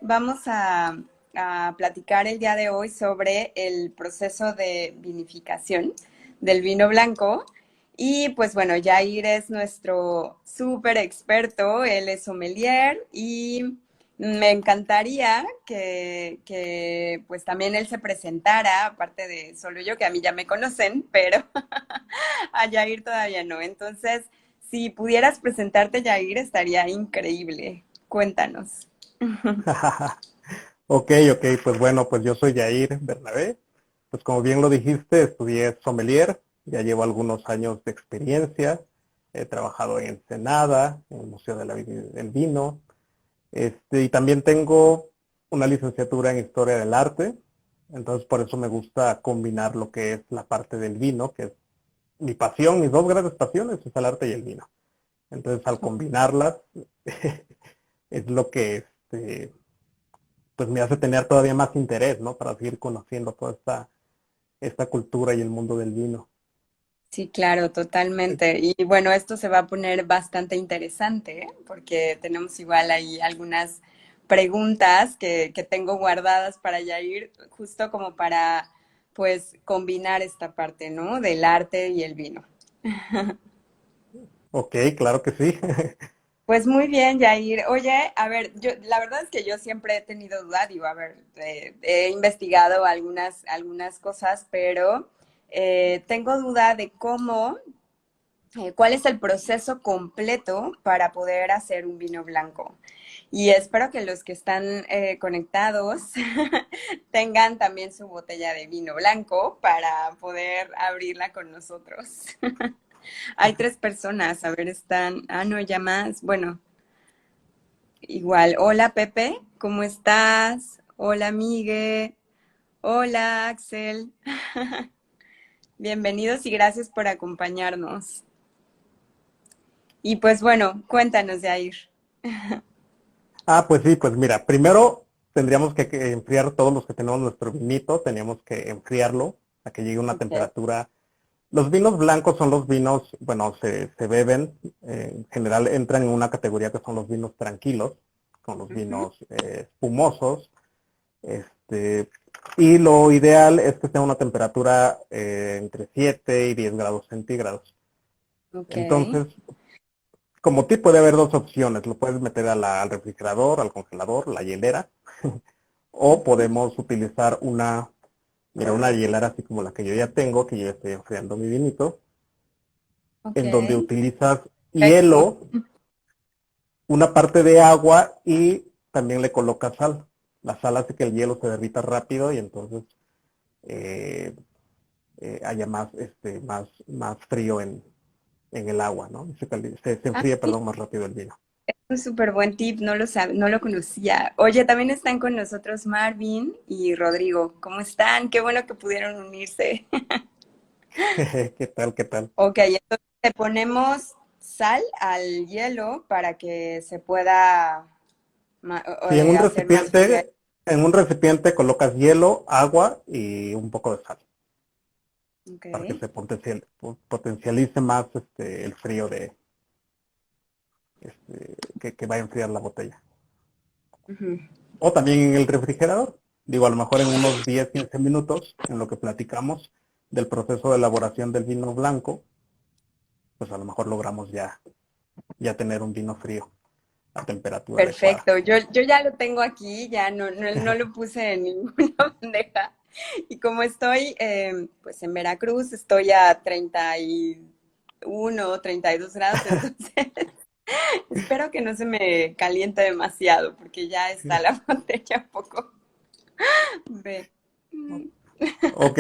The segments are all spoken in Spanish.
vamos a platicar el día de hoy sobre el proceso de vinificación del vino blanco. Y pues bueno, Jair es nuestro súper experto, él es sommelier y me encantaría que pues también él se presentara, aparte de solo yo, que a mí ya me conocen, pero a Jair todavía no. Entonces, si pudieras presentarte, Jair, estaría increíble. Cuéntanos. Ok, pues bueno, pues yo soy Yair Bernabé. Pues como bien lo dijiste, estudié sommelier, ya llevo algunos años de experiencia, he trabajado en Ensenada, en el Museo del Vino, y también tengo una licenciatura en Historia del Arte, entonces por eso me gusta combinar lo que es la parte del vino, que es mi pasión, mis dos grandes pasiones, es el arte y el vino. Entonces al combinarlas es lo que pues me hace tener todavía más interés, ¿no? Para seguir conociendo toda esta cultura y el mundo del vino. Sí, claro, totalmente. Y bueno, esto se va a poner bastante interesante, ¿eh? Porque tenemos igual ahí algunas preguntas que tengo guardadas para Yair, justo como para, pues, combinar esta parte, ¿no? Del arte y el vino. Ok, claro que sí. Pues muy bien, Yair. Oye, a ver, yo la verdad es que yo siempre he tenido duda, digo, a ver, he investigado algunas cosas, pero tengo duda de cómo, cuál es el proceso completo para poder hacer un vino blanco. Y espero que los que están conectados tengan también su botella de vino blanco para poder abrirla con nosotros. Hay tres personas, a ver, están, no, ya más, bueno. Igual, hola Pepe, ¿cómo estás? Hola Migue, hola Axel. Bienvenidos y gracias por acompañarnos. Y pues bueno, cuéntanos, Jair. Pues sí, pues mira, primero tendríamos que enfriar todos los que tenemos nuestro vinito, teníamos que enfriarlo a que llegue a una Ok. temperatura. Los vinos blancos son los vinos, bueno, se beben, en general entran en una categoría que son los vinos tranquilos, son los Ujú. vinos espumosos, y lo ideal es que esté a una temperatura entre 7 y 10 grados centígrados. Ok. Entonces, como tip puede haber dos opciones, lo puedes meter al refrigerador, al congelador, la hielera, o Ujú. podemos utilizar una hielera así como la que yo ya tengo, que yo ya estoy enfriando mi vinito, Ok. en donde utilizas Qué cool. hielo, una parte de agua y también le colocas sal. La sal hace que el hielo se derrita rápido y entonces eh, haya más frío en el agua, ¿no? Se Ah, enfríe, sí, perdón, más rápido el vino. un súper buen tip, no lo conocía. Oye, también están con nosotros Marvin y Rodrigo. ¿Cómo están? Qué bueno que pudieron unirse. ¿Qué tal, qué tal? Ok, entonces le ponemos sal al hielo para que se pueda Si hacer más fría. en un recipiente colocas hielo, agua y un poco de sal Ok. para que se potencialice más el frío que va a enfriar la botella. Ujú. O también en el refrigerador. Digo, a lo mejor en unos 10 15 minutos, en lo que platicamos del proceso de elaboración del vino blanco, pues a lo mejor logramos ya tener un vino frío a temperatura adecuada. Perfecto. Yo ya lo tengo aquí, ya no lo puse en ninguna bandeja. Y como estoy pues en Veracruz, estoy a 31, 32 grados, entonces espero que no se me caliente demasiado, porque ya está la botella un poco. Ve. Ok,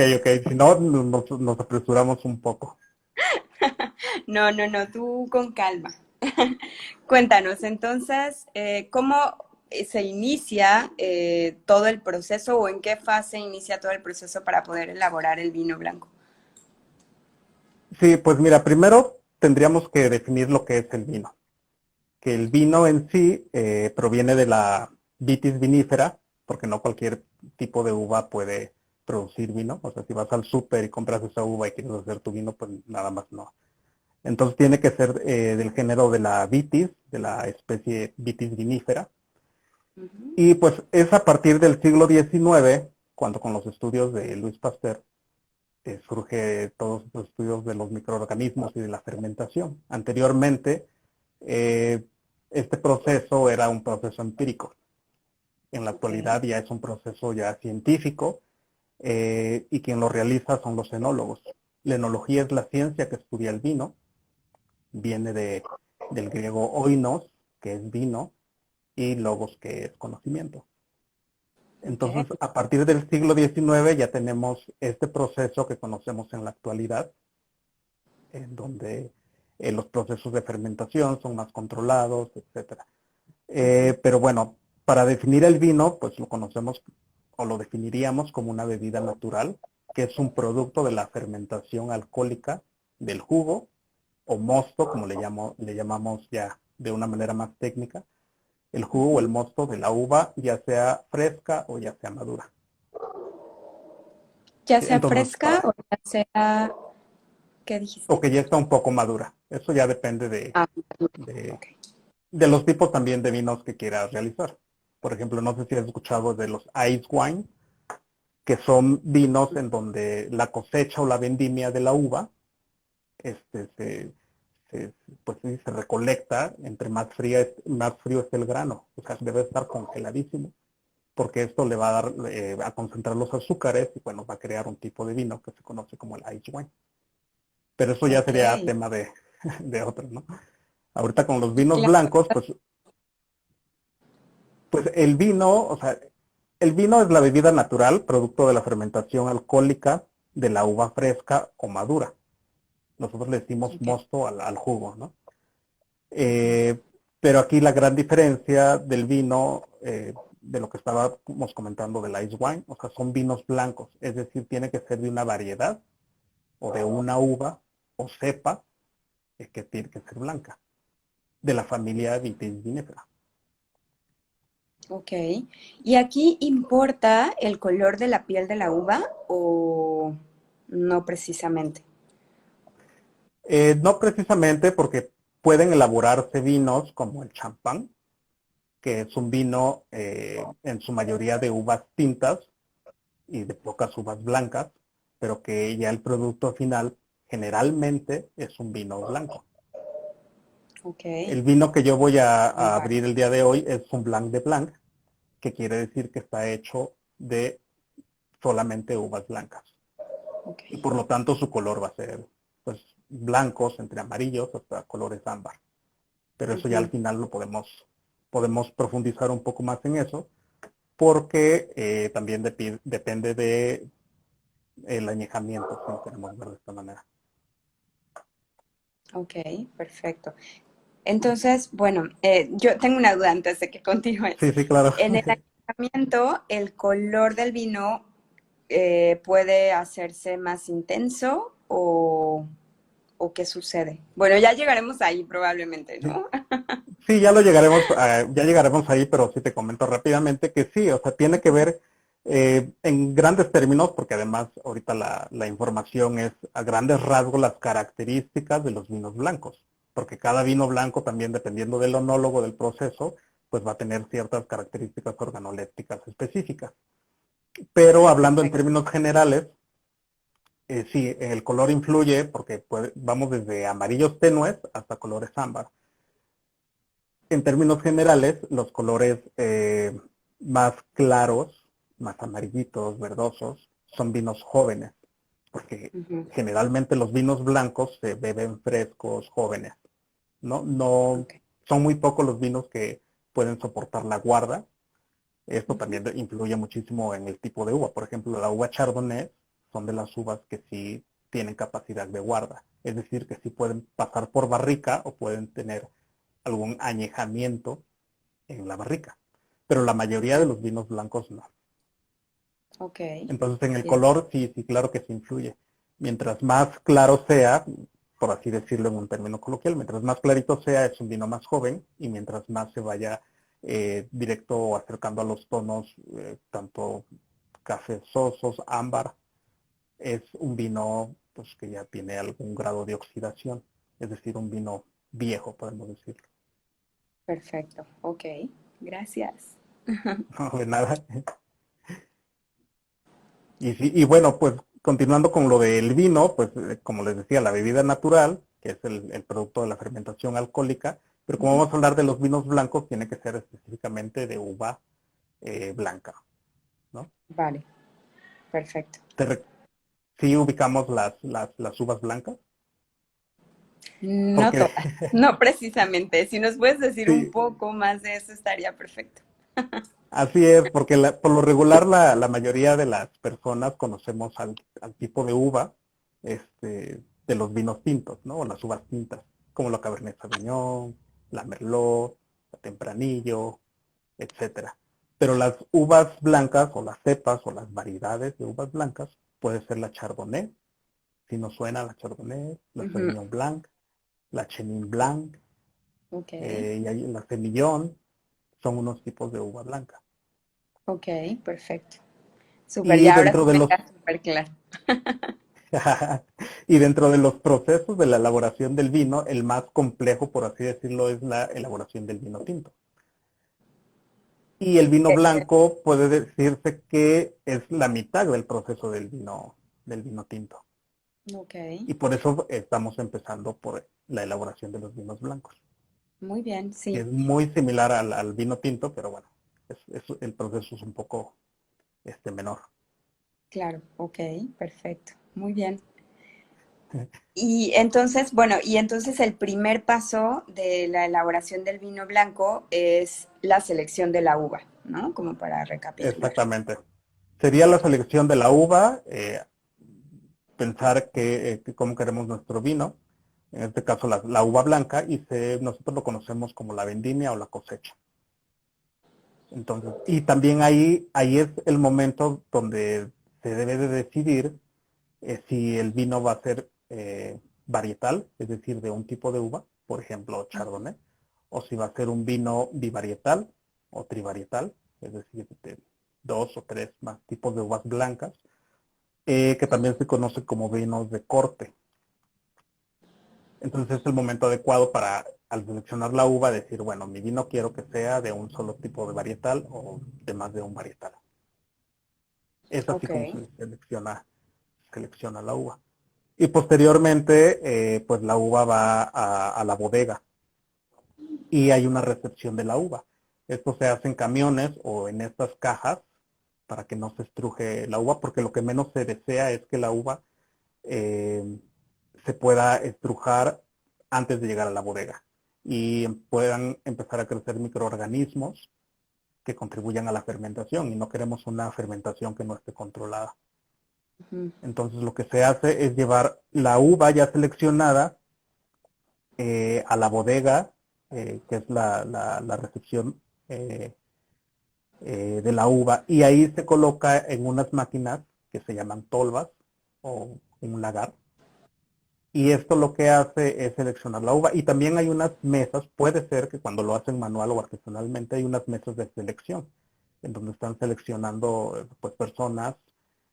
si no, nos apresuramos un poco. No, tú con calma. Cuéntanos, entonces, ¿cómo se inicia todo el proceso o en qué fase inicia todo el proceso para poder elaborar el vino blanco? Sí, pues mira, primero tendríamos que definir lo que es el vino. Que el vino en sí proviene de la vitis vinífera, porque no cualquier tipo de uva puede producir vino. O sea, si vas al súper y compras esa uva y quieres hacer tu vino, pues nada más no. Entonces tiene que ser del género de la vitis, de la especie vitis vinífera. Ujú. Y pues es a partir del siglo XIX, cuando con los estudios de Louis Pasteur, surge todos los estudios de los microorganismos y de la fermentación. Anteriormente, eh, este proceso era un proceso empírico. En la Ok, actualidad ya es un proceso ya científico, y quien lo realiza son los enólogos. La enología es la ciencia que estudia el vino, viene del griego oinos, que es vino, y logos, que es conocimiento. ok. Entonces, a partir del siglo XIX ya tenemos este proceso que conocemos en la actualidad, en donde los procesos de fermentación son más controlados, etcétera. Ujú. Pero bueno, para definir el vino, pues lo conocemos o lo definiríamos como una bebida natural, que es un producto de la fermentación alcohólica del jugo o mosto, como le llamamos ya de una manera más técnica, el jugo o el Ujú. mosto de la uva, ya sea fresca o ya sea madura. Ya Sí, sea entonces, fresca o ya sea, ¿qué o dijiste? que ya está un poco madura. Eso ya depende Ah, de, ok. de los tipos también de vinos que quieras realizar. Por ejemplo, no sé si has escuchado de los ice wine, que son vinos en donde la cosecha o la vendimia de la uva este, se, pues, sí, se recolecta entre más frío esté el grano. O sea, debe estar congeladísimo, porque esto le va a dar a concentrar los azúcares y bueno, va a crear un tipo de vino que se conoce como el ice wine. Pero eso ya Ok, sería tema de otro, ¿no? Ahorita con los vinos claro. blancos, pues el vino, o sea, el vino es la bebida natural, producto de la fermentación alcohólica de la uva fresca o madura. Nosotros le decimos Ok. mosto al jugo, ¿no? Ujú. Pero aquí la gran diferencia del vino, de lo que estábamos comentando del ice wine, o sea, son vinos blancos, es decir, tiene que ser de una variedad o de una uva o cepa, que tiene que ser blanca, de la familia Vitis vinifera. Ok. ¿Y aquí importa el color de la piel de la uva o no precisamente? No precisamente porque pueden elaborarse vinos como el champán, que es un vino en su mayoría de uvas tintas y de pocas uvas blancas, pero que ya el producto final generalmente es un vino blanco. Ok. El vino que yo voy a Vale. abrir el día de hoy es un Blanc de Blanc, que quiere decir que está hecho de solamente uvas blancas. Ok. Y por lo tanto su color va a ser pues blancos entre amarillos hasta colores ámbar. Pero eso ya al Ujú. final podemos profundizar un poco más en eso, porque también depende de el añejamiento, si lo queremos ver de esta manera. Ok, perfecto. Entonces, bueno, yo tengo una duda antes de que continúes. Sí, sí, claro. En el añejamiento, ¿el color del vino puede hacerse más intenso o qué sucede? Bueno, ya llegaremos ahí probablemente, ¿no? Sí, ya llegaremos ahí, pero sí te comento rápidamente que sí, o sea, tiene que ver en grandes términos, porque además ahorita la información es a grandes rasgos las características de los vinos blancos, porque cada vino blanco también dependiendo del onólogo del proceso, pues va a tener ciertas características organolépticas específicas. Pero Ok, hablando en perfecto. términos generales, sí, el color influye porque vamos desde amarillos tenues hasta colores ámbar. En términos generales, los colores más claros, más amarillitos, verdosos, son vinos jóvenes, porque Ujú. generalmente los vinos blancos se beben frescos, jóvenes, ¿no? No, Ok. son muy pocos los vinos que pueden soportar la guarda. Esto Ujú. también influye muchísimo en el tipo de uva. Por ejemplo, la uva Chardonnay son de las uvas que sí tienen capacidad de guarda. Es decir, que sí pueden pasar por barrica o pueden tener algún añejamiento en la barrica. Pero la mayoría de los vinos blancos no. Ok. Entonces en el Bien. color sí, sí, claro que sí influye. Mientras más claro sea, por así decirlo en un término coloquial, mientras más clarito sea es un vino más joven y mientras más se vaya directo acercando a los tonos tanto cafezosos, ámbar, es un vino pues que ya tiene algún grado de oxidación, es decir, un vino viejo, podemos decirlo. Perfecto. Ok. Gracias. No, de nada. Y, sí, y bueno, pues continuando con lo del vino, pues como les decía, la bebida natural, que es el producto de la fermentación alcohólica, pero como Ujú. vamos a hablar de los vinos blancos, tiene que ser específicamente de uva blanca, ¿no? Vale, perfecto. Sí ubicamos las uvas blancas, No porque todas, no precisamente. Si nos puedes decir un sí, poco más de eso, estaría perfecto. así es, porque por lo regular la mayoría de las personas conocemos al tipo de uva de los vinos tintos, ¿no? O las uvas tintas, como la Cabernet Sauvignon, la Merlot, la Tempranillo, etcétera. Pero las uvas blancas o las cepas o las variedades de uvas blancas puede ser la Chardonnay, si nos suena la Chardonnay, la Ujú. Sauvignon Blanc, la Chenin Blanc, Ok, y ahí la Semillon, son unos tipos de uva blanca. ok, perfecto. Súper, Y ya ahora dentro sí de me los queda súper claro. y dentro de los procesos de la elaboración del vino, el más complejo, por así decirlo, es la elaboración del vino tinto. Y el vino blanco puede decirse que es la mitad del proceso del vino tinto. Ok, Y por eso estamos empezando por la elaboración de los vinos blancos, muy bien, que sí, es muy similar al vino tinto, pero bueno, el proceso es un poco menor. claro, ok, perfecto, muy bien. Y entonces, bueno, y entonces el primer paso de la elaboración del vino blanco es la selección de la uva, ¿no? Como para recapitular. Exactamente. Sería la selección de la uva, pensar que cómo queremos nuestro vino, en este caso la uva blanca, y nosotros lo conocemos como la vendimia o la cosecha. Entonces, y también ahí es el momento donde se debe de decidir si el vino va a ser varietal, es decir, de un tipo de uva, por ejemplo, chardonnay, o si va a ser un vino bivarietal o trivarietal, es decir, de dos o tres más tipos de uvas blancas, que también se conoce como vinos de corte. Entonces es el momento adecuado para, al seleccionar la uva, decir, bueno, mi vino quiero que sea de un solo tipo de varietal o de más de un varietal. Es así Ok, como se selecciona la uva. Y posteriormente, pues la uva va a la bodega y hay una recepción de la uva. Esto se hace en camiones o en estas cajas para que no se estruje la uva, porque lo que menos se desea es que la uva eh, se pueda estrujar antes de llegar a la bodega y puedan empezar a crecer microorganismos que contribuyan a la fermentación y no queremos una fermentación que no esté controlada. ujú, Entonces lo que se hace es llevar la uva ya seleccionada a la bodega, que es la recepción eh, de la uva, y ahí se coloca en unas máquinas que se llaman tolvas o un lagar. Y esto lo que hace es seleccionar la uva. Y también hay unas mesas, puede ser que cuando lo hacen manual o artesanalmente, hay unas mesas de selección, en donde están seleccionando pues personas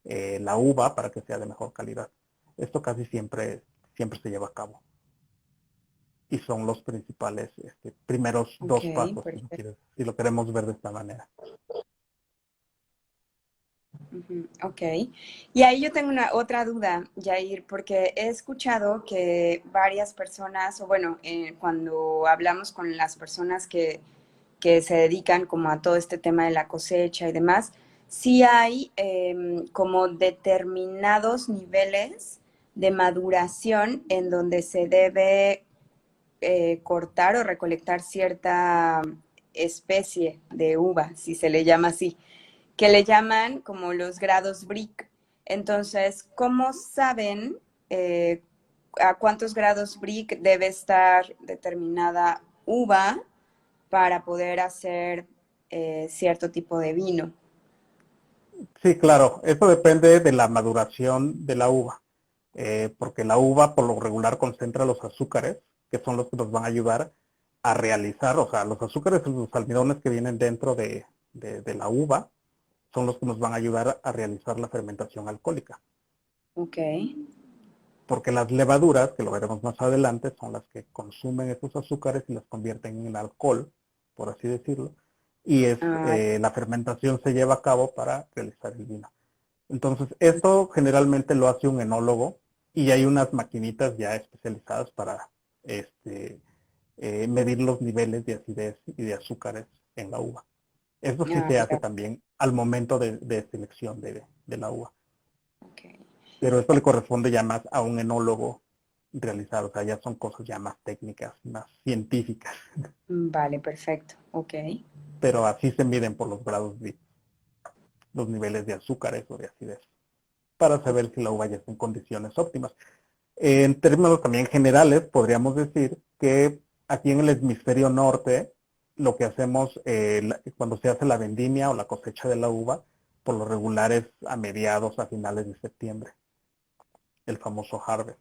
la uva para que sea de mejor calidad. Esto casi siempre se lleva a cabo. Y son los principales primeros ok, dos pasos, perfecto. si lo queremos ver de esta manera. Ujú, ok. Y ahí yo tengo una otra duda, Jair, porque he escuchado que varias personas, o bueno, cuando hablamos con las personas que se dedican como a todo este tema de la cosecha y demás, sí hay como determinados niveles de maduración en donde se debe cortar o recolectar cierta especie de uva, si se le llama así, que le llaman como los grados Brick. Entonces, ¿cómo saben eh, a cuántos grados Brick debe estar determinada uva para poder hacer cierto tipo de vino? Sí, claro, eso depende de la maduración de la uva, porque la uva por lo regular concentra los azúcares, que son los que nos van a ayudar a realizar, o sea, los azúcares y los almidones que vienen dentro de la uva son los que nos van a ayudar a realizar la fermentación alcohólica, Ok, porque las levaduras, que lo veremos más adelante, son las que consumen esos azúcares y los convierten en alcohol, por así decirlo, y Ah, la fermentación se lleva a cabo para realizar el vino. Entonces, esto generalmente lo hace un enólogo y hay unas maquinitas ya especializadas para medir los niveles de acidez y de azúcares en la uva. Eso sí se hace claro, también al momento de selección de la uva, ok. pero esto le corresponde ya más a un enólogo realizar, o sea, ya son cosas ya más técnicas, más científicas, Vale, perfecto, ok. pero así se miden por los grados de los niveles de azúcares o de acidez para Ok. saber si la uva ya está en condiciones óptimas. En términos también generales, podríamos decir que aquí en el hemisferio norte, lo que hacemos cuando se hace la vendimia o la cosecha de la uva, por lo regular es a mediados, a finales de septiembre, el famoso harvest,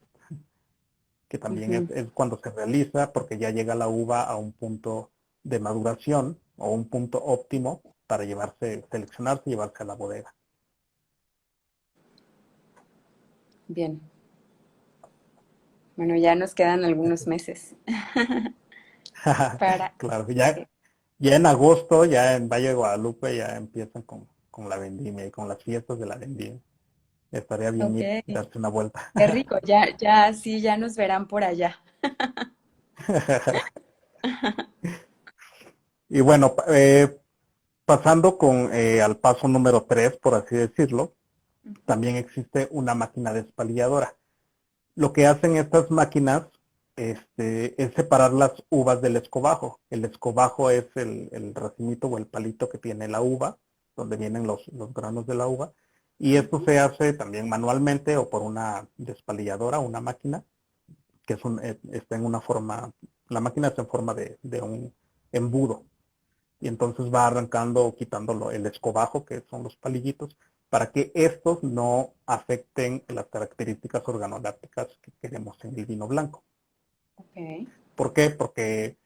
que también Ujú. es cuando se realiza porque ya llega la uva a un punto de maduración o un punto óptimo para seleccionarse y llevarse a la bodega. Bien. Bueno, ya nos quedan algunos meses para... Claro, ya en agosto, ya en Valle de Guadalupe, ya empiezan con la vendimia y con las fiestas de la vendimia. Estaría bien Ok, darse una vuelta. qué rico, ya, ya, sí, ya nos verán por allá. Y bueno, pasando al paso número 3, por así decirlo, Ujú. también existe una máquina despalilladora. Lo que hacen estas máquinas es separar las uvas del escobajo. El escobajo es el racimito o el palito que tiene la uva, donde vienen los granos de la uva. Y esto Ujú. se hace también manualmente o por una despalilladora, una máquina, que está en una forma, la máquina está en forma de un embudo. Y entonces va arrancando o quitando el escobajo, que son los palillitos, para que estos no afecten las características organolácticas que queremos en el vino blanco. Ok. ¿Por qué? Porque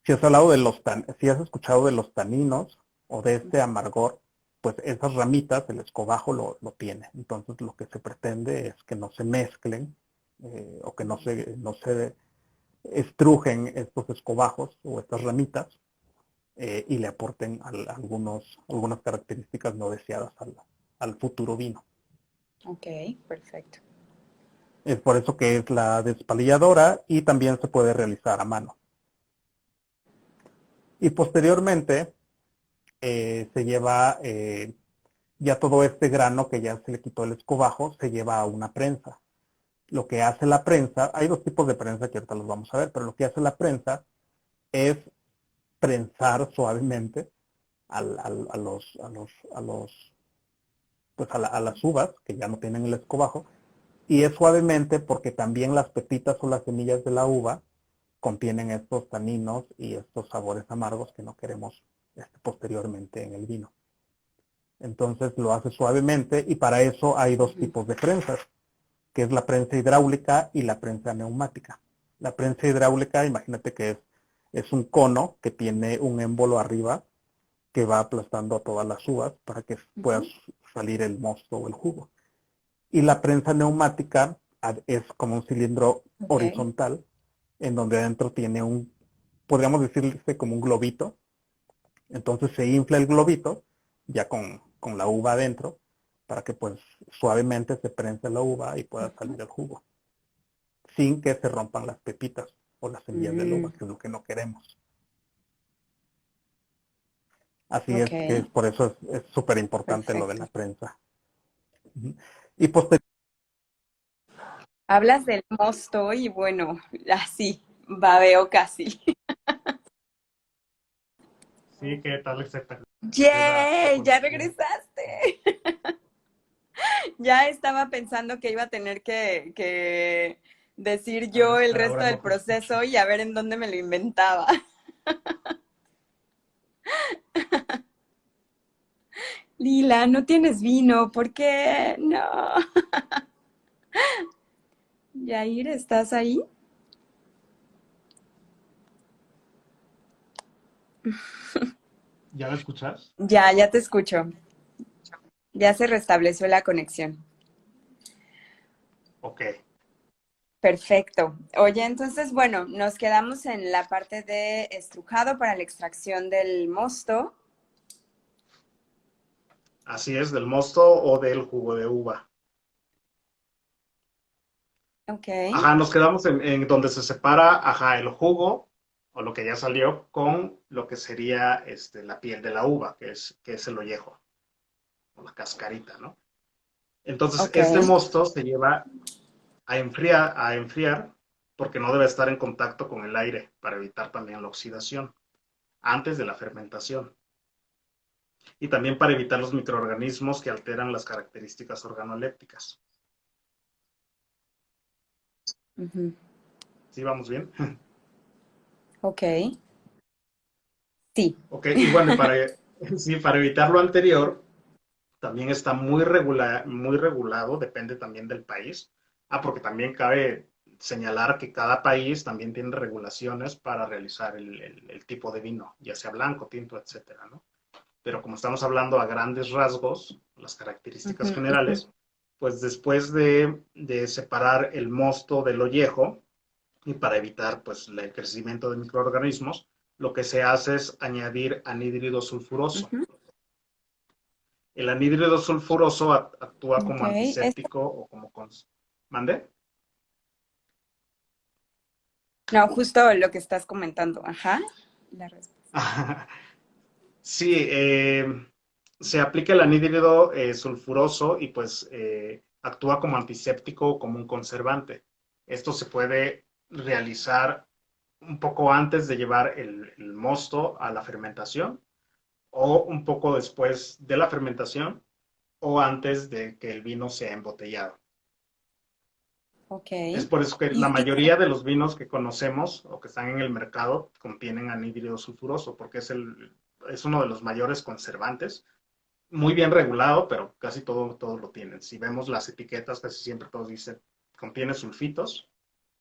si has hablado si has escuchado de los taninos o de este amargor, pues esas ramitas, el escobajo lo tiene. Entonces lo que se pretende es que no se mezclen o que no se estrujen estos escobajos o estas ramitas y le aporten algunas características no deseadas al futuro vino. Ok, perfecto. Es por eso que es la despalilladora y también se puede realizar a mano. Y posteriormente se lleva ya todo este grano que ya se le quitó el escobajo, se lleva a una prensa. Lo que hace la prensa, hay dos tipos de prensa que ahorita los vamos a ver, pero lo que hace la prensa es prensar suavemente a las uvas que ya no tienen el escobajo, y es suavemente porque también las pepitas o las semillas de la uva contienen estos taninos y estos sabores amargos que no queremos posteriormente en el vino. Entonces lo hace suavemente y para eso hay dos Ujú. tipos de prensas, que es la prensa hidráulica y la prensa neumática. La prensa hidráulica, imagínate que es un cono que tiene un émbolo arriba que va aplastando a todas las uvas para que pueda Ujú. salir el mosto o el jugo. Y la prensa neumática es como un cilindro Ok. horizontal en donde adentro tiene podríamos decirse como un globito. Entonces se infla el globito ya con la uva adentro para que pues suavemente se prense la uva y pueda Ujú. salir el jugo sin que se rompan las pepitas o las semillas de la Mm, uva, que es lo que no queremos. Así es que ok, por eso es súper importante lo de perfecto. la prensa. Ujú. Y posteriormente, Hablas del mosto y bueno, así, babeo casi. sí, ¿qué tal expectativa de ¡Yay! ¡Ya consumo? regresaste! Ya estaba pensando que iba a tener que decir yo el resto Ahora del no te escucho. proceso y a ver en dónde me lo inventaba. Lila, no tienes vino, ¿por qué? No. Yair, ¿estás ahí? ¿Ya me escuchas? Ya, ya te escucho. Ya se restableció la conexión. Ok. Perfecto. Oye, entonces, bueno, nos quedamos en la parte de estrujado para la extracción del mosto. Así es, del mosto o del jugo de uva. Ok, Ajá, nos quedamos en donde se separa, ajá, el jugo o lo que ya salió con lo que sería la piel de la uva, que es el ollejo o la cascarita, ¿no? Entonces, ok. este mosto se lleva a enfriar porque no debe estar en contacto con el aire para evitar también la oxidación antes de la fermentación y también para evitar los microorganismos que alteran las características organolépticas. Ujú. ¿Sí vamos bien? Ok, sí. Ok, y bueno, sí, para evitar lo anterior, también está muy regulado, depende también del país. Porque también cabe señalar que cada país también tiene regulaciones para realizar el tipo de vino, ya sea blanco, tinto, etcétera, ¿no? Pero como estamos hablando a grandes rasgos, las características Ujú, ujú. generales, pues después de separar el mosto del ollejo y para evitar pues el crecimiento de microorganismos, lo que se hace es añadir anhídrido sulfuroso. Ujú. El anhídrido sulfuroso actúa Ok, como antiséptico o como... ¿Mande? no, justo lo que estás comentando. Ajá. La respuesta. Sí, se aplica el anhídrido sulfuroso y pues actúa como antiséptico o como un conservante. Esto se puede realizar un poco antes de llevar el mosto a la fermentación o un poco después de la fermentación o antes de que el vino sea embotellado. Ok. Es por eso que la Y mayoría de los vinos que conocemos o que están en el mercado contienen anhídrido sulfuroso porque es uno de los mayores conservantes, muy bien regulado, pero casi todos lo tienen. Si vemos las etiquetas, casi siempre todos dicen contiene sulfitos,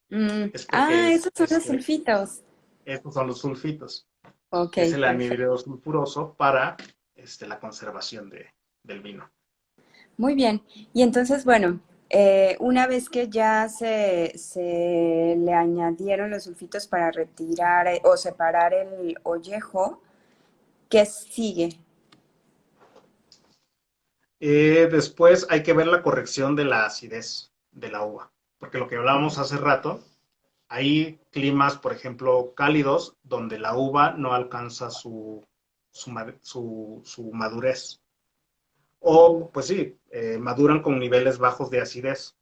es porque esos son los sulfitos. estos son los sulfitos, Ok, que es el perfecto. anhídrido sulfuroso para la conservación del vino. Muy bien. Y entonces, bueno, una vez que ya se le añadieron los sulfitos para retirar o separar el ollejo, ¿qué sigue? Después hay que ver la corrección de la acidez de la uva, porque lo que hablábamos hace rato, hay climas, por ejemplo, cálidos, donde la uva no alcanza su madurez. Ujú. O, pues sí, maduran con niveles bajos de acidez.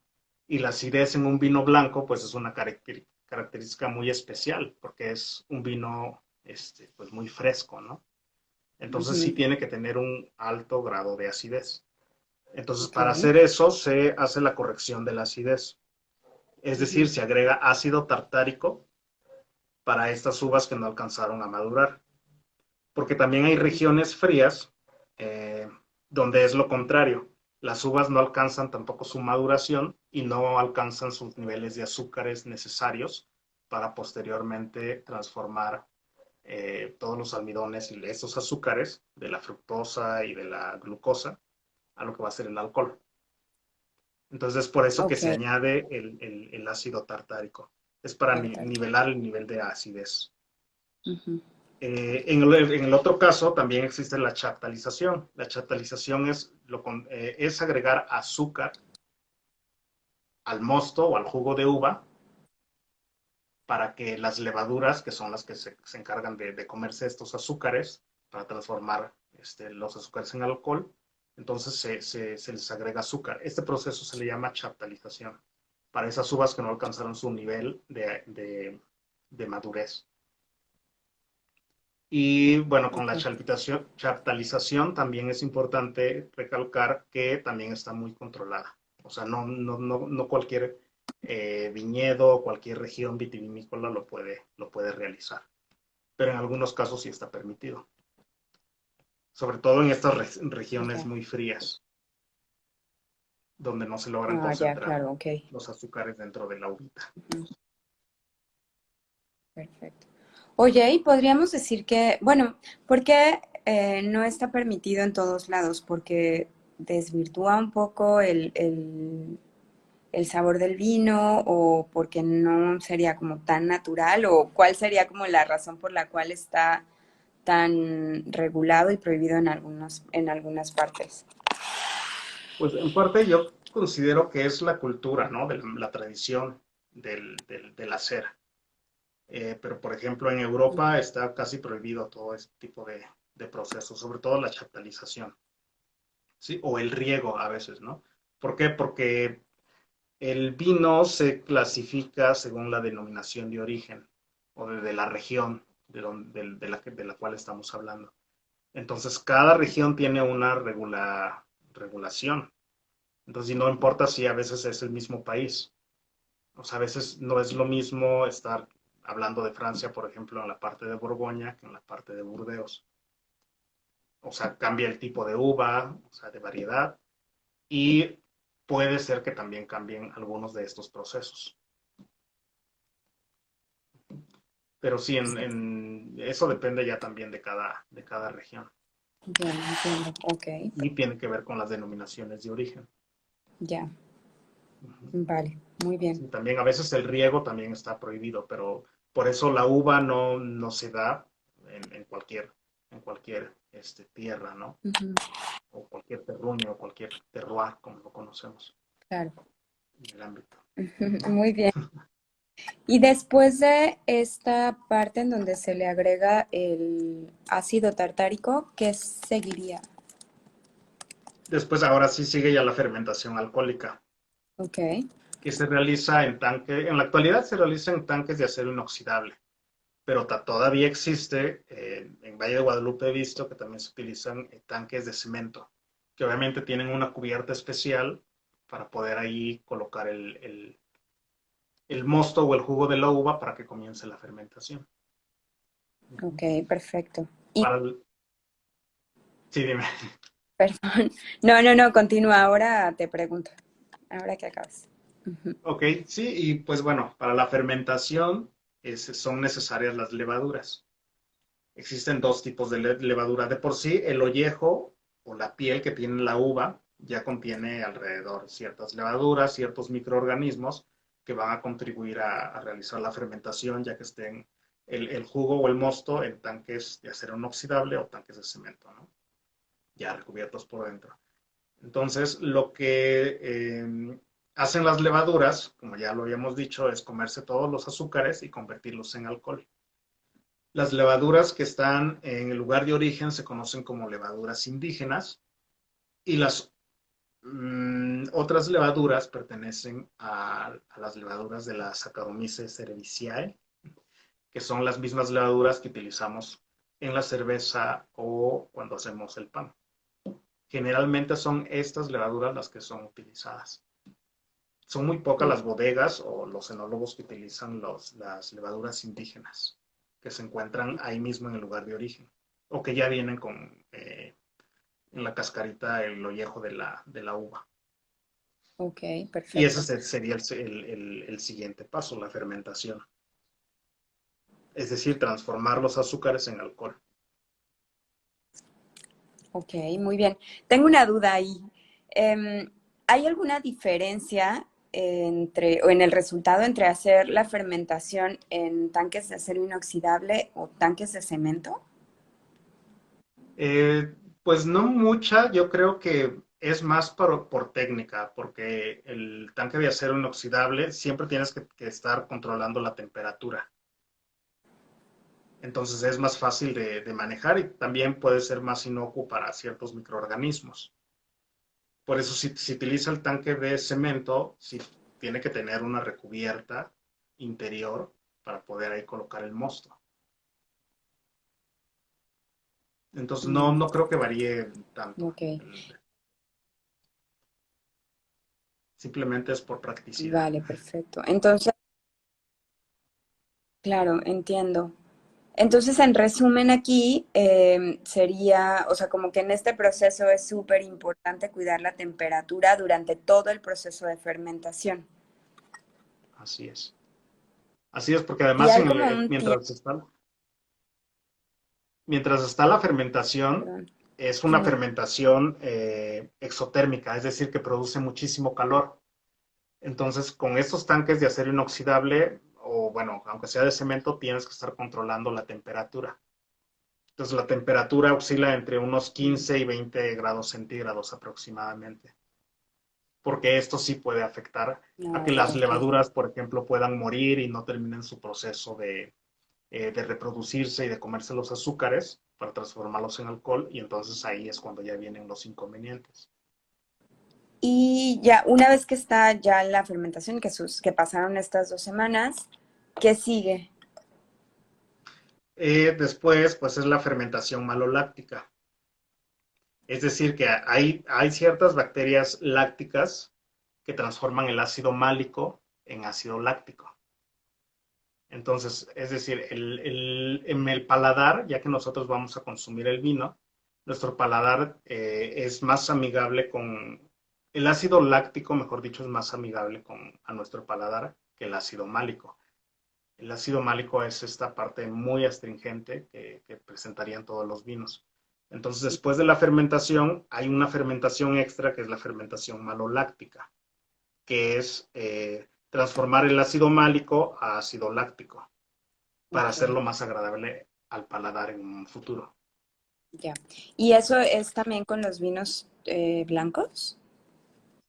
Y la acidez en un vino blanco, pues es una característica muy especial, porque es un vino, pues muy fresco, ¿no? Entonces sí Ujú. tiene que tener un alto grado de acidez. Entonces, Ok. para hacer eso, se hace la corrección de la acidez. Es decir, Ujú. se agrega ácido tartárico para estas uvas que no alcanzaron a madurar. Porque también hay regiones frías eh, donde es lo contrario. Las uvas no alcanzan tampoco su maduración y no alcanzan sus niveles de azúcares necesarios para posteriormente transformar todos los almidones y esos azúcares de la fructosa y de la glucosa a lo que va a ser el alcohol. Entonces es por eso que Ok. se añade el ácido tartárico. Es para Tartar. nivelar el nivel de acidez. Ujú. En el otro caso también existe la chaptalización. La chaptalización es agregar azúcar al mosto o al jugo de uva para que las levaduras, que son las que se encargan de comerse estos azúcares, para transformar los azúcares en alcohol, entonces se les agrega azúcar. Este proceso se le llama chaptalización para esas uvas que no alcanzaron su nivel de madurez. Y bueno, con la Ok. chaptalización también es importante recalcar que también está muy controlada. O sea, no cualquier viñedo o cualquier región vitivinícola lo puede realizar. Pero en algunos casos sí está permitido. Sobre todo en estas regiones Ya. muy frías, donde no se logran Ah, ya, concentrar claro, ok. los azúcares dentro de la uvita. Ujú. Perfecto. Oye, y podríamos decir que, bueno, ¿por qué no está permitido en todos lados? Porque desvirtúa un poco el sabor del vino o porque no sería como tan natural o cuál sería como la razón por la cual está tan regulado y prohibido en algunas partes? Pues en parte yo considero que es la cultura, ¿no? De la tradición del hacer. Pero, por ejemplo, en Europa está casi prohibido todo este tipo de procesos, sobre todo la chaptalización, ¿sí? O el riego a veces, ¿no? ¿Por qué? Porque el vino se clasifica según la denominación de origen o de la región de la cual estamos hablando. Entonces, cada región tiene una regulación. Entonces, no importa si a veces es el mismo país. O sea, a veces no es lo mismo estar hablando de Francia, por ejemplo, en la parte de Borgoña que en la parte de Burdeos. O sea, cambia el tipo de uva, o sea, de variedad, y puede ser que también cambien algunos de estos procesos. Pero sí, eso depende ya también de cada región. Ya, entiendo. Ok, Y tiene que ver con las denominaciones de origen. ya, Ujú. vale, muy bien. Sí, también a veces el riego también está prohibido, pero por eso la uva no se da en cualquier tierra, ¿no? Ujú, O cualquier terruño o cualquier terroir, como lo conocemos claro. en el ámbito. Ujú, Ujú. muy bien. Y después de esta parte en donde se le agrega el ácido tartárico, ¿qué seguiría? Después, ahora sí sigue ya la fermentación alcohólica, Ok, que se realiza en la actualidad se realiza en tanques de acero inoxidable, pero todavía existe, en Valle de Guadalupe he visto que también se utilizan tanques de cemento, que obviamente tienen una cubierta especial para poder ahí colocar el mosto o el jugo de la uva para que comience la fermentación. ok, perfecto. Y, Para sí, dime. perdón, no, continúa, ahora te pregunto, ahora que acabas. Ujú, Ok, sí, y pues bueno, para la fermentación son necesarias las levaduras. Existen dos tipos de levadura. De por sí, el ollejo o la piel que tiene la uva ya contiene alrededor ciertas levaduras, ciertos microorganismos que van a contribuir a realizar la fermentación, ya que estén el jugo o el mosto en tanques de acero inoxidable o tanques de cemento, ¿no? Ya recubiertos por dentro. Entonces, lo que hacen las levaduras, como ya lo habíamos dicho, es comerse todos los azúcares y convertirlos en alcohol. Las levaduras que están en el lugar de origen se conocen como levaduras indígenas y las otras levaduras pertenecen a las levaduras de la Saccharomyces cerevisiae, que son las mismas levaduras que utilizamos en la cerveza o cuando hacemos el pan. Generalmente son estas levaduras las que son utilizadas. Son muy pocas las bodegas o los enólogos que utilizan las levaduras indígenas que se encuentran ahí mismo en el lugar de origen o que ya vienen con en la cascarita el ollejo de la uva. ok, Y ese perfecto. sería el siguiente paso, la fermentación. Es decir, transformar los azúcares en alcohol. Ok, muy bien. Tengo una duda ahí. Em, ¿Hay alguna diferencia o en el resultado entre hacer la fermentación en tanques de acero inoxidable o tanques de cemento? Eh, pues no mucha, yo creo que es más por técnica, porque el tanque de acero inoxidable siempre tienes que estar controlando la temperatura. Entonces es más fácil de manejar y también puede ser más inocuo para ciertos microorganismos. Por eso si se utiliza el tanque de cemento, si tiene que tener una recubierta interior para poder ahí colocar el mosto. Entonces Mm, no creo que varíe tanto. ok, Simplemente es por practicidad. vale, perfecto. Entonces, claro, entiendo. Entonces, en resumen aquí, sería, o sea, como que en este proceso es súper importante cuidar la temperatura durante todo el proceso de fermentación. Así es. Así es, porque Y además hay como un tiempo, mientras está la fermentación, perdón. es una fermentación exotérmica, es decir, que produce muchísimo calor. Entonces, con estos tanques de acero inoxidable, o bueno, aunque sea de cemento, tienes que estar controlando la temperatura. Entonces la temperatura oscila entre unos 15 y 20 grados centígrados aproximadamente, porque esto sí puede afectar a No, que las ok. levaduras, por ejemplo, puedan morir y no terminen su proceso de reproducirse y de comerse los azúcares para transformarlos en alcohol, y entonces ahí es cuando ya vienen los inconvenientes. Y ya, una vez que está ya la fermentación, que pasaron estas 2 semanas, ¿qué sigue? Después, pues es la fermentación maloláctica. Es decir, que hay ciertas bacterias lácticas que transforman el ácido málico en ácido láctico. Entonces, es decir, en el paladar, ya que nosotros vamos a consumir el vino, nuestro paladar es más amigable con el ácido láctico, mejor dicho, es más amigable a nuestro paladar que el ácido málico. El ácido málico es esta parte muy astringente que presentarían todos los vinos. Entonces, después de la fermentación, hay una fermentación extra que es la fermentación maloláctica, que es transformar el ácido málico a ácido láctico para Ok, hacerlo más agradable al paladar en un futuro. ya. ¿Y eso es también con los vinos blancos?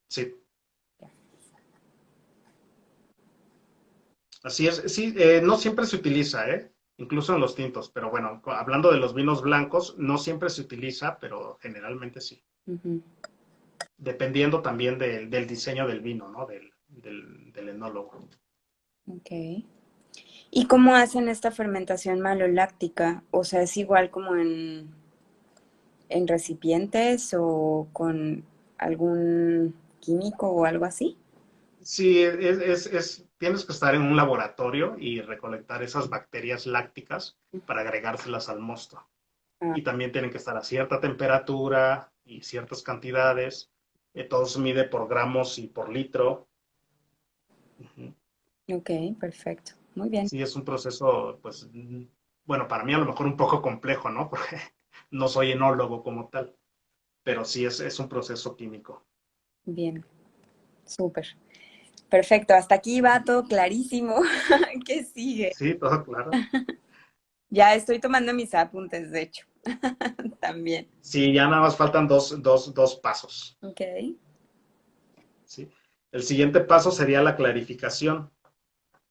Sí, así es. Sí, no siempre se utiliza, incluso en los tintos, pero bueno, hablando de los vinos blancos, no siempre se utiliza, pero generalmente sí. Ujú, Dependiendo también del diseño del vino, ¿no? Del enólogo. ok. ¿Y cómo hacen esta fermentación maloláctica? O sea, ¿es igual como en recipientes o con algún químico o algo así? Sí, tienes que estar en un laboratorio y recolectar esas bacterias lácticas para agregárselas al mosto. Ah, Y también tienen que estar a cierta temperatura y ciertas cantidades. Todo se mide por gramos y por litro. Ujú. ok, perfecto. Muy bien, Sí, es un proceso, pues, bueno, para mí a lo mejor un poco complejo, ¿no? Porque no soy enólogo como tal, pero sí es un proceso químico. bien, súper. Perfecto, hasta aquí va todo clarísimo. ¿Qué sigue? Sí, todo claro. Ya estoy tomando mis apuntes, de hecho, también. Sí, ya nada más faltan dos pasos. Ok. ¿Sí? El siguiente paso sería la clarificación,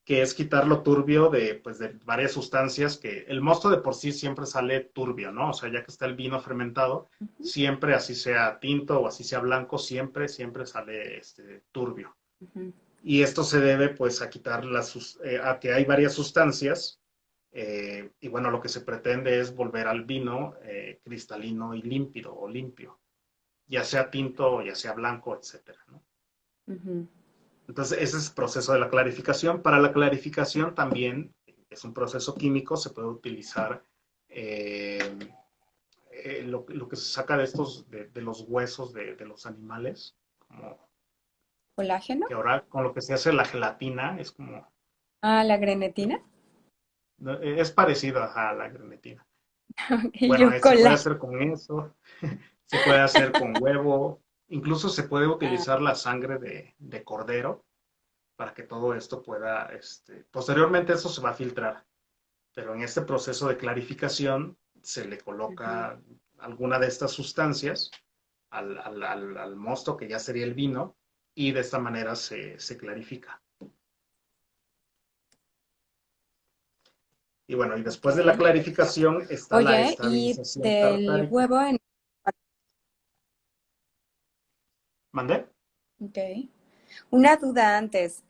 que es quitar lo turbio pues, de varias sustancias que el mosto de por sí siempre sale turbio, ¿no? O sea, ya que está el vino fermentado, Ujú, siempre, así sea tinto o así sea blanco, siempre sale turbio. ujú. Y esto se debe pues a quitar a que hay varias sustancias y bueno, lo que se pretende es volver al vino cristalino y límpido o limpio, ya sea tinto o ya sea blanco, etcétera, ¿no? Ujú. Entonces, ese es el proceso de la clarificación. Para la clarificación también es un proceso químico, se puede utilizar eh, lo que se saca de los huesos de los animales, como ¿Colágeno? que ahora con lo que se hace la gelatina, es como, Ah, la grenetina. no, es parecido a la grenetina. Ok, Bueno, yo se puede colágeno. hacer con eso, se puede hacer con huevo, incluso se puede Ah, utilizar la sangre de cordero para que todo esto pueda, posteriormente eso se va a filtrar, pero en este proceso de clarificación se le ujú. coloca alguna de estas sustancias al mosto, que ya sería el vino, y de esta manera se clarifica. Y bueno, y Ok. después de la clarificación está la Oye, y estabilización del tartárica. huevo en... ¿Mandé? Ok. Una duda antes,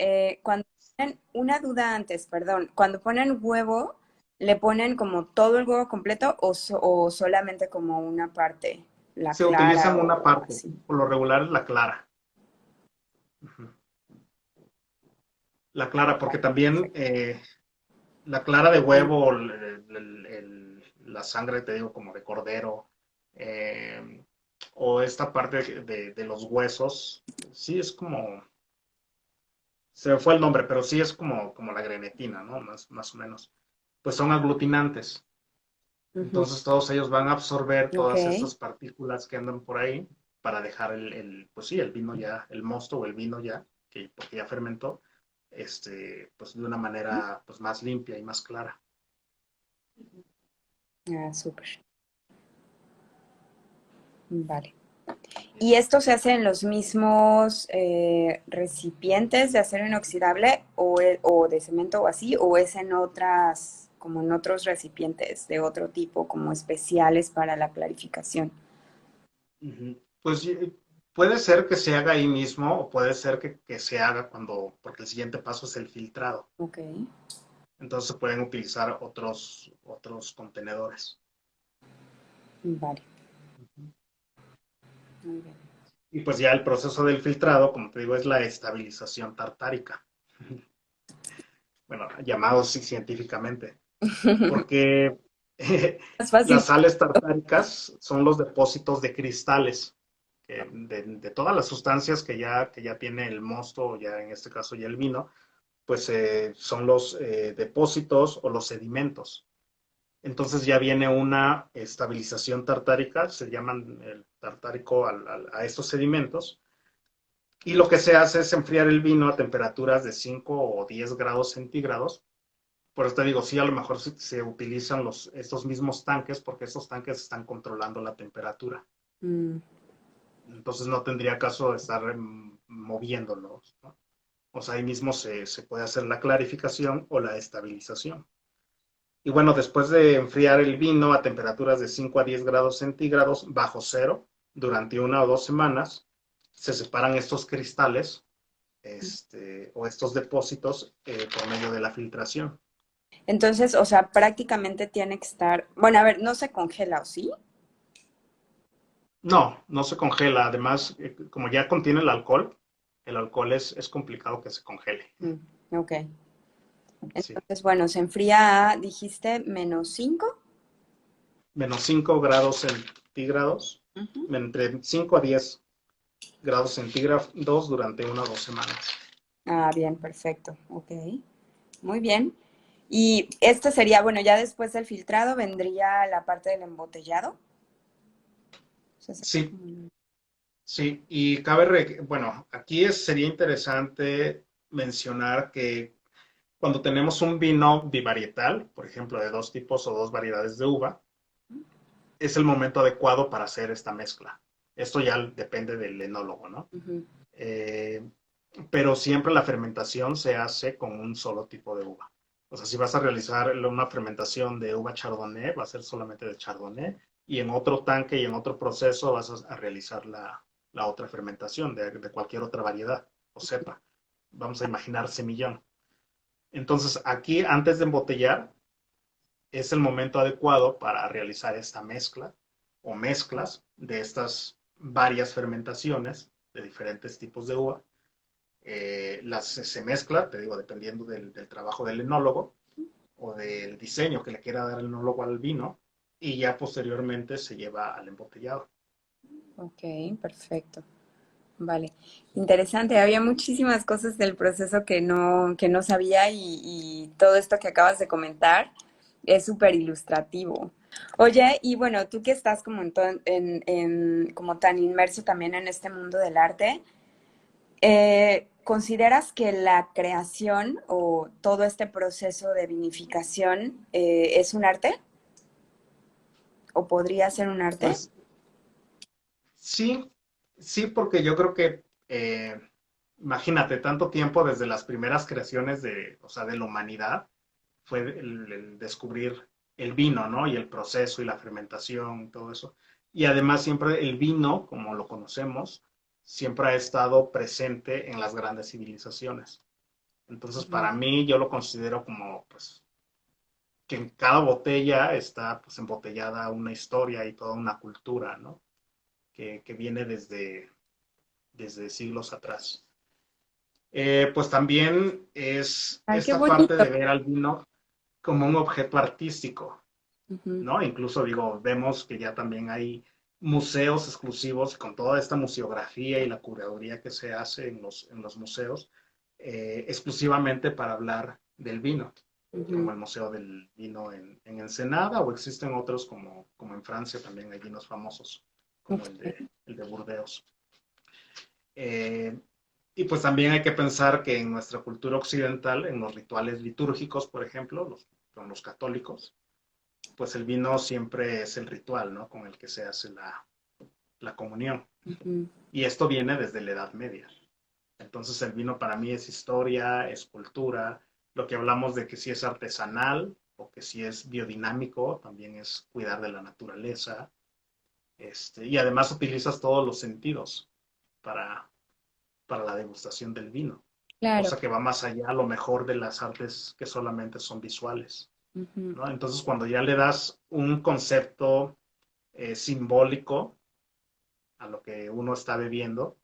una duda antes, perdón, cuando ponen huevo, ¿le ponen como todo el huevo completo o solamente como una parte, la Se utilizan clara una o parte, así? por lo regular es la clara. Ujú. La clara, porque también Perfecto. la clara de Ah, huevo, la sangre, te digo, como de cordero, eh, o esta parte de los huesos, sí es como, se me fue el nombre, pero sí es como la grenetina, ¿no? Más o menos. Pues son aglutinantes. ujú. Entonces todos ellos van a absorber Ok, todas estas partículas que andan por ahí para dejar pues sí, el vino ya, el mosto o el vino ya, porque ya fermentó, pues de una manera pues más limpia y más clara. Ah, súper. Vale. ¿Y esto se hace en los mismos recipientes de acero inoxidable o de cemento o así? ¿O es en otras, como en otros recipientes de otro tipo, como especiales para la clarificación? Ujú. Pues puede ser que se haga ahí mismo o puede ser que se haga porque el siguiente paso es el filtrado. Ok, Entonces se pueden utilizar otros contenedores. vale, Ujú. muy bien. Y pues ya el proceso del filtrado, como te digo, es la estabilización tartárica. Bueno, llamado así científicamente. Porque Es fácil. las sales tartáricas son los depósitos de cristales de todas las sustancias que ya tiene el mosto, ya en este caso ya el vino, pues son los depósitos o los sedimentos. Entonces ya viene una estabilización tartárica, se llaman el tartárico a estos sedimentos, y lo que se hace es enfriar el vino a temperaturas de 5 o 10 grados centígrados. Por eso te digo, sí, a lo mejor se utilizan estos mismos tanques porque estos tanques están controlando la temperatura. Mm, Entonces no tendría caso de estar moviéndolos, ¿no? O sea, ahí mismo se puede hacer la clarificación o la estabilización. Y bueno, después de enfriar el vino a temperaturas de 5 a 10 grados centígrados bajo cero durante 1 o 2 semanas, se separan estos cristales o estos depósitos por medio de la filtración. Entonces, o sea, prácticamente tiene que estar, bueno, a ver, no se congela, ¿o sí? No, no se congela. Además, como ya contiene el alcohol es complicado que se congele. Mm, ok. Sí. Entonces, bueno, se enfría a, dijiste, -5. -5 grados centígrados, Ujú. entre 5 a 10 grados centígrados durante 1 o 2 semanas. Ah, bien, perfecto. Ok, muy bien. Y este sería, bueno, ya después del filtrado vendría la parte del embotellado. O sea, sería Sí, como sí, y bueno, aquí sería interesante mencionar que cuando tenemos un vino bivarietal, por ejemplo, de dos tipos o dos variedades de uva, es el momento adecuado para hacer esta mezcla. Esto ya depende del enólogo, ¿no? ujú, Eh, pero siempre la fermentación se hace con un solo tipo de uva. O sea, si vas a realizar una fermentación de uva chardonnay, va a ser solamente de chardonnay, y en otro tanque y en otro proceso vas a realizar la otra fermentación de cualquier otra variedad o cepa. Vamos a imaginar semillón. Entonces, aquí, antes de embotellar, es el momento adecuado para realizar esta mezcla o mezclas de estas varias fermentaciones de diferentes tipos de uva. Se mezcla, te digo, dependiendo del trabajo del enólogo o del diseño que le quiera dar el enólogo al vino, y ya posteriormente se lleva al embotellado. ok, perfecto. Vale. Interesante. Había muchísimas cosas del proceso que no sabía y todo esto que acabas de comentar es súper ilustrativo. Oye, y bueno, tú que estás como como tan inmerso también en este mundo del arte, ¿consideras que la creación o todo este proceso de vinificación es un arte? ¿O podría ser un arte? Pues sí, sí, porque yo creo que, imagínate, tanto tiempo desde las primeras creaciones o sea, de la humanidad, fue el descubrir el vino, ¿no? Y el proceso y la fermentación, todo eso. Y además siempre el vino, como lo conocemos, siempre ha estado presente en las grandes civilizaciones. Entonces, Ujú. para mí, yo lo considero como, pues, que en cada botella está, pues, embotellada una historia y toda una cultura, ¿no? Que viene desde siglos atrás. Pues también es Ay, qué esta parte bonito. de ver al vino como un objeto artístico, Ujú. ¿no? Incluso digo, vemos que ya también hay museos exclusivos con toda esta museografía y la curaduría que se hace en los museos, exclusivamente para hablar del vino, como Ujú. el Museo del Vino en Ensenada, o existen otros como en Francia también hay vinos famosos, como el de Burdeos. Eh, y pues también hay que pensar que en nuestra cultura occidental, en los rituales litúrgicos, por ejemplo, con los católicos, pues el vino siempre es el ritual, ¿no? Con el que se hace la comunión. Ujú. Y esto viene desde la Edad Media. Entonces el vino para mí es historia, es cultura. Lo que hablamos de que si es artesanal o que si es biodinámico, también es cuidar de la naturaleza. Y además utilizas todos los sentidos para, para la degustación del vino, Claro. cosa que va más allá a lo mejor de las artes que solamente son visuales, Ujú. ¿no? Entonces cuando ya le das un concepto simbólico a lo que uno está bebiendo,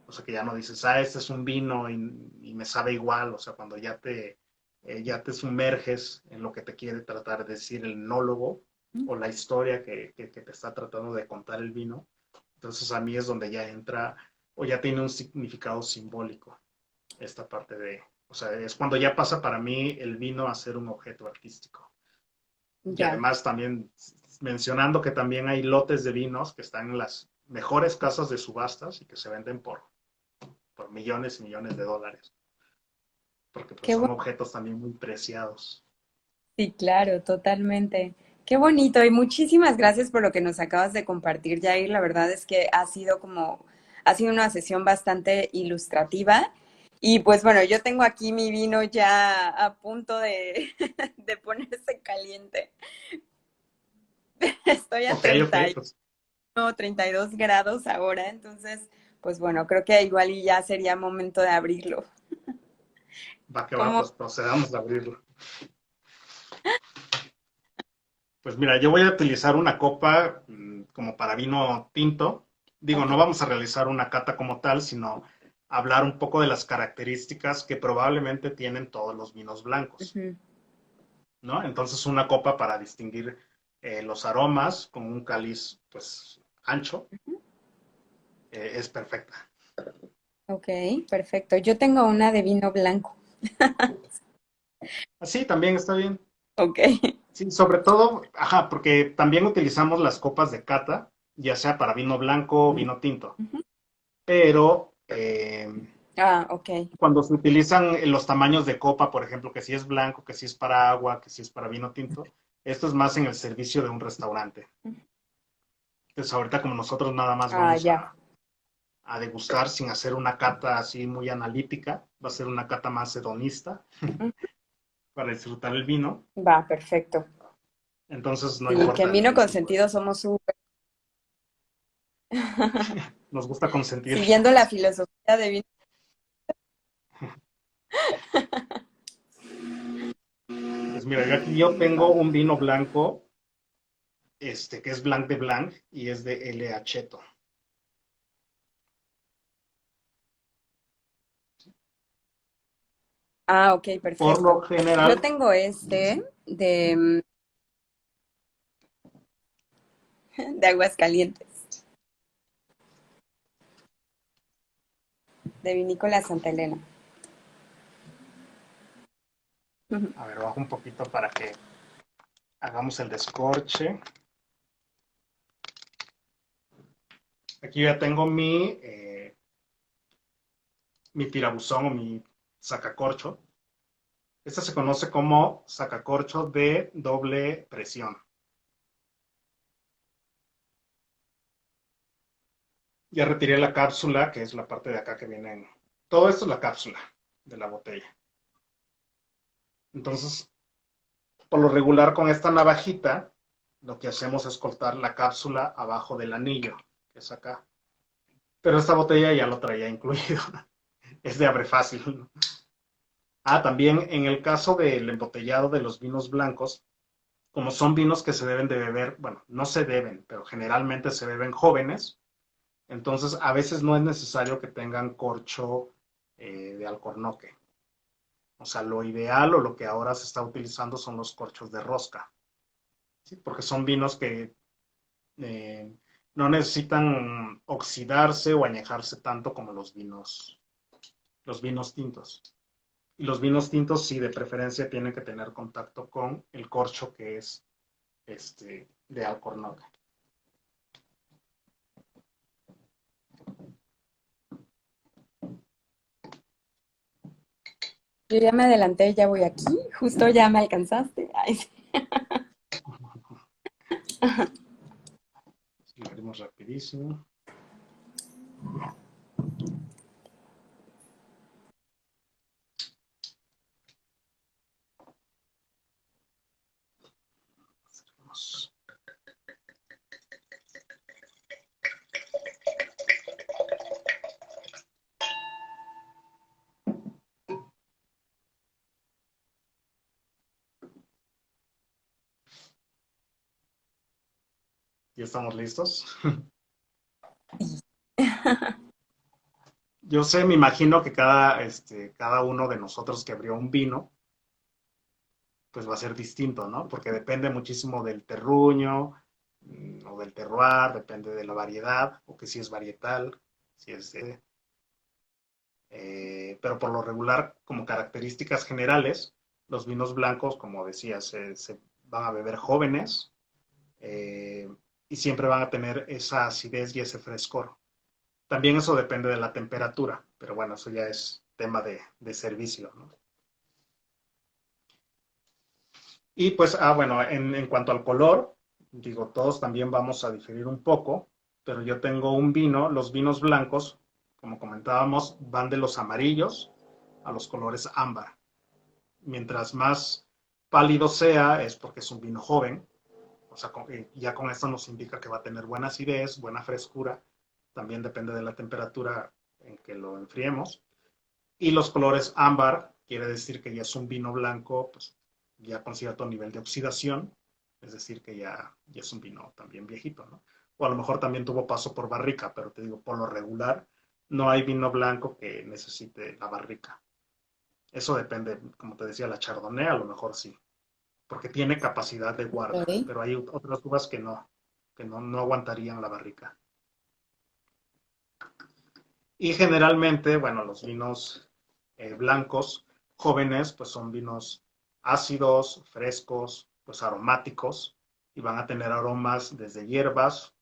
o sea que ya no dices, este es un vino y me sabe igual, o sea, cuando ya te sumerges en lo que te quiere tratar de decir el enólogo o la historia que te está tratando de contar el vino, entonces a mí es donde ya entra o ya tiene un significado simbólico esta parte o sea, es cuando ya pasa para mí el vino a ser un objeto artístico. Y Ya. además también mencionando que también hay lotes de vinos que están en las mejores casas de subastas y que se venden por millones y millones de dólares, porque pues Qué son bueno. objetos también muy preciados. Sí, claro, totalmente. Qué bonito y muchísimas gracias por lo que nos acabas de compartir, Jair. La verdad es que ha sido una sesión bastante ilustrativa. Y pues bueno, yo tengo aquí mi vino ya a punto de, de ponerse caliente. Estoy a Ok, ok, pues 32 grados ahora, entonces, pues bueno, creo que igual y ya sería momento de abrirlo. va que va, ¿Cómo? pues procedamos a abrirlo. Pues mira, yo voy a utilizar una copa como para vino tinto. Digo, Ok. no vamos a realizar una cata como tal, sino hablar un poco de las características que probablemente tienen todos los vinos blancos, Ujú. ¿no? Entonces una copa para distinguir los aromas con un cáliz pues ancho es perfecta. Ok, perfecto. Yo tengo una de vino blanco. Así también está bien. Ok. Sí, sobre todo, ajá, porque también utilizamos las copas de cata, ya sea para vino blanco o vino tinto, Ujú. pero Ah, ok. cuando se utilizan los tamaños de copa, por ejemplo, que si es blanco, que si es para agua, que si es para vino tinto, esto es más en el servicio de un restaurante. Entonces ahorita como nosotros nada más Ah, vamos ya. a degustar sin hacer una cata así muy analítica, va a ser una cata más hedonista Mm. para disfrutar el vino, Va, perfecto. entonces no Sí, que en importa vino el tipo consentido somos súper. nos gusta consentir. Siguiendo la filosofía de vino. Pues mira, yo tengo un vino blanco, que es Blanc de Blanc y es de L. Acheto. Ah, ok, Por lo perfecto. Yo general, tengo este de Aguascalientes, de Vinícola Santa Elena. Ujú. a ver, bajo un poquito para que hagamos el descorche. Aquí ya tengo mi tirabuzón o mi sacacorcho. Esta se conoce como sacacorcho de doble presión. Ya retiré la cápsula, que es la parte de acá que viene en... Todo esto es la cápsula de la botella. Entonces, por lo regular con esta navajita, lo que hacemos es cortar la cápsula abajo del anillo, que es acá. Pero esta botella ya lo traía incluido. Es de abre fácil. También en el caso del embotellado de los vinos blancos, como son vinos que se deben de beber, bueno, no se deben, pero generalmente se beben jóvenes, entonces a veces no es necesario que tengan corcho de alcornoque. O sea, lo ideal o lo que ahora se está utilizando son los corchos de rosca, ¿sí? Porque son vinos que eh, no necesitan oxidarse o añejarse tanto como los vinos tintos. Y los vinos tintos sí, de preferencia tienen que tener contacto con el corcho que es de alcornoque. Yo ya me adelanté, ya voy aquí, justo ya me alcanzaste. Ay, sí. rapidísimo. ¿Ya estamos listos? Yo sé, me imagino que cada uno de nosotros que abrió un vino, pues va a ser distinto, ¿no? Porque depende muchísimo del terruño o del terroir, depende de la variedad, o que si es varietal, si es pero por lo regular, como características generales, los vinos blancos, como decía, se van a beber jóvenes eh, y siempre van a tener esa acidez y ese frescor. También eso depende de la temperatura, pero bueno, eso ya es tema de servicio, ¿no? Y pues, bueno, en cuanto al color, digo, todos también vamos a diferir un poco, pero yo tengo un vino, los vinos blancos, como comentábamos, van de los amarillos a los colores ámbar. Mientras más pálido sea, es porque es un vino joven, o sea, ya con esto nos indica que va a tener buena acidez, buena frescura, también depende de la temperatura en que lo enfriemos. Y los colores ámbar quiere decir que ya es un vino blanco, pues ya con cierto nivel de oxidación, es decir, que ya es un vino también viejito, ¿no? O a lo mejor también tuvo paso por barrica, pero te digo, por lo regular, no hay vino blanco que necesite la barrica. Eso depende, como te decía, la chardonnay a lo mejor sí, porque tiene capacidad de guarda, Ok. pero hay otras uvas que no aguantarían la barrica. Y generalmente, bueno, los vinos blancos jóvenes, pues son vinos ácidos, frescos, pues aromáticos, y van a tener aromas desde hierbas,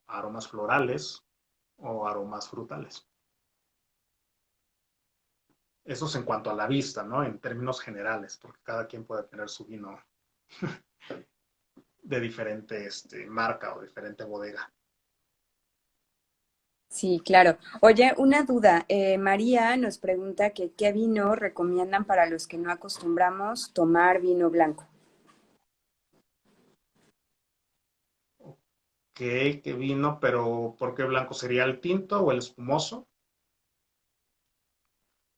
aromas florales o aromas frutales. Eso es en cuanto a la vista, ¿no? En términos generales, porque cada quien puede tener su vino de diferente marca o diferente bodega. Sí, claro. Oye, una duda. María nos pregunta que qué vino recomiendan para los que no acostumbramos tomar vino blanco. ¿Qué vino? Pero ¿por qué blanco sería el tinto o el espumoso?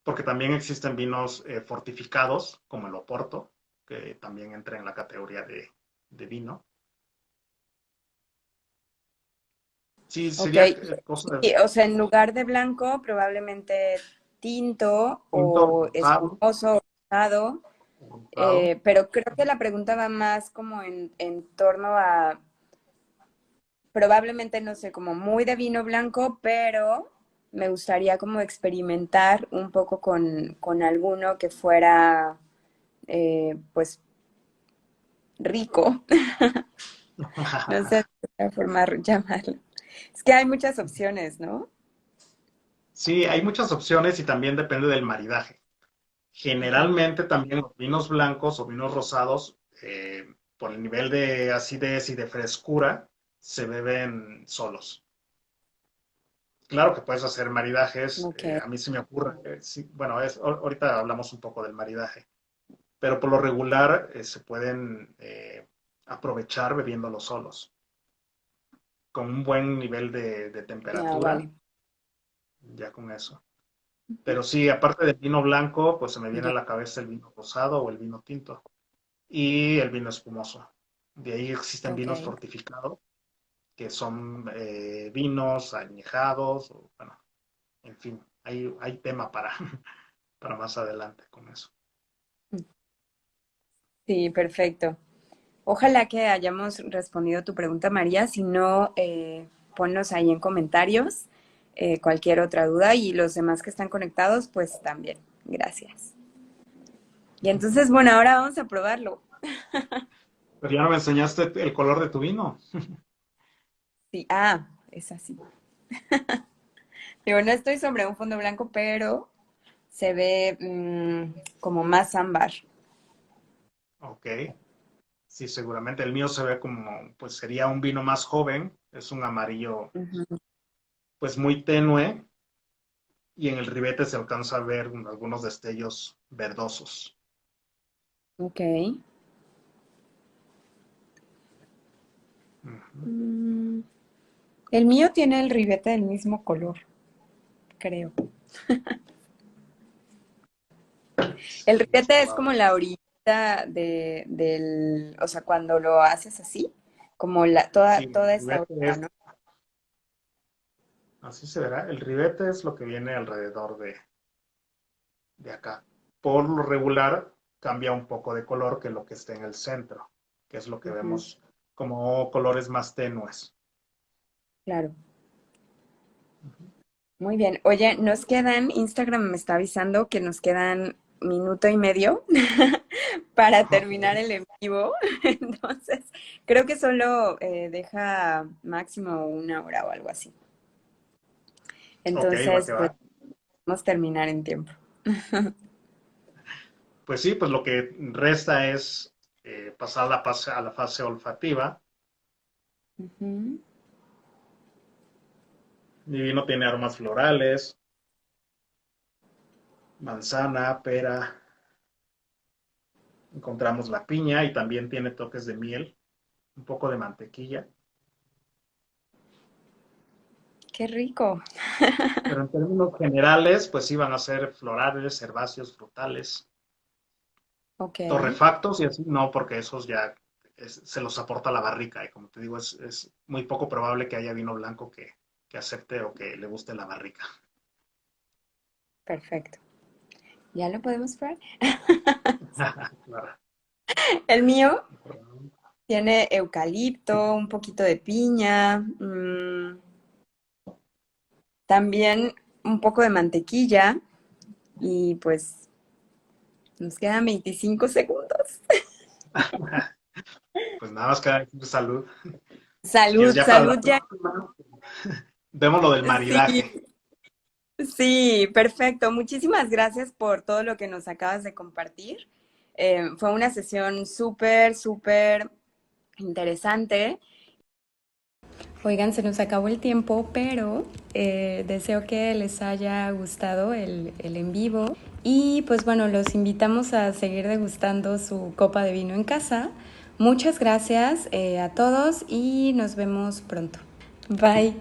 Porque también existen vinos fortificados, como el Oporto, que también entra en la categoría de vino. Sí, Ok. sería cosa de Sí, o sea, en lugar de blanco, probablemente tinto tinto, o rosado, espumoso o rosado. rosado. Pero creo que la pregunta va más como en torno a probablemente, no sé, como muy de vino blanco, pero me gustaría como experimentar un poco con alguno que fuera, pues, rico. No sé de qué forma llamarlo. Es que hay muchas opciones, ¿no? Sí, hay muchas opciones y también depende del maridaje. Ajá. Generalmente también los vinos blancos o vinos rosados, por el nivel de acidez y de frescura, se beben solos. Claro que puedes hacer maridajes, Ok. a mí se me ocurre, sí, bueno, ahorita hablamos un poco del maridaje, pero por lo regular se pueden aprovechar bebiéndolos solos, con un buen nivel de Ah, temperatura, vale. ya con eso. Pero sí, aparte del vino blanco, pues se me viene a Ya, la cabeza el vino rosado o el vino tinto y el vino espumoso. De ahí existen ok. vinos fortificados, que son vinos añejados, o, bueno, en fin, hay tema para más adelante con eso. Sí, perfecto. Ojalá que hayamos respondido tu pregunta, María. Si no, ponnos ahí en comentarios cualquier otra duda y los demás que están conectados, pues también. Gracias. Y entonces, bueno, ahora vamos a probarlo. Pero ya no me enseñaste el color de tu vino. Sí, es así. Digo, no estoy sobre un fondo blanco, pero se ve como más ámbar. Ok, sí, seguramente el mío se ve como, pues sería un vino más joven, Es un amarillo Ujú. pues muy tenue y en el ribete se alcanza a ver algunos destellos verdosos. Ok. Ujú. Mm, el mío tiene el ribete del mismo color, creo. El Más ribete es como probable. la orillita del, o sea, cuando lo haces así, como Sí, el toda esta ribete orilla, es, ¿no? así se verá, el ribete es lo que viene alrededor de acá. Por lo regular cambia un poco de color que lo que está en el centro, que es lo que Ujú, vemos como colores más tenues. claro. Muy bien. Oye, nos quedan, Instagram me está avisando que nos quedan minuto y medio para Ok, terminar el en vivo. Entonces, creo que solo deja máximo una hora o algo así. ok, va Entonces, que va. pues, vamos a terminar en tiempo. Pues sí, pues lo que resta es pasar a la fase olfativa. Ujú. Mi vino tiene aromas florales, manzana, pera, encontramos la piña y también tiene toques de miel, un poco de mantequilla. Qué rico. Pero en términos generales, pues sí van a ser florales, herbáceos, frutales, Ok, torrefactos y así, no, porque esos ya se los aporta la barrica. Y como te digo, es muy poco probable que haya vino blanco que acepte o que le guste la barrica. perfecto. ¿Ya lo podemos probar? Claro. El mío tiene eucalipto, un poquito de piña, también un poco de mantequilla y pues nos quedan 25 segundos. Pues nada más que decir salud. Si quieres, Salud, ya para la salud, ya. próxima, vemos lo del Sí, maridaje. sí, perfecto. Muchísimas gracias por todo lo que nos acabas de compartir. Fue una sesión súper, súper interesante. Oigan, se nos acabó el tiempo, pero deseo que les haya gustado el en vivo. Y pues bueno, los invitamos a seguir degustando su copa de vino en casa. Muchas gracias a todos y nos vemos pronto. Bye.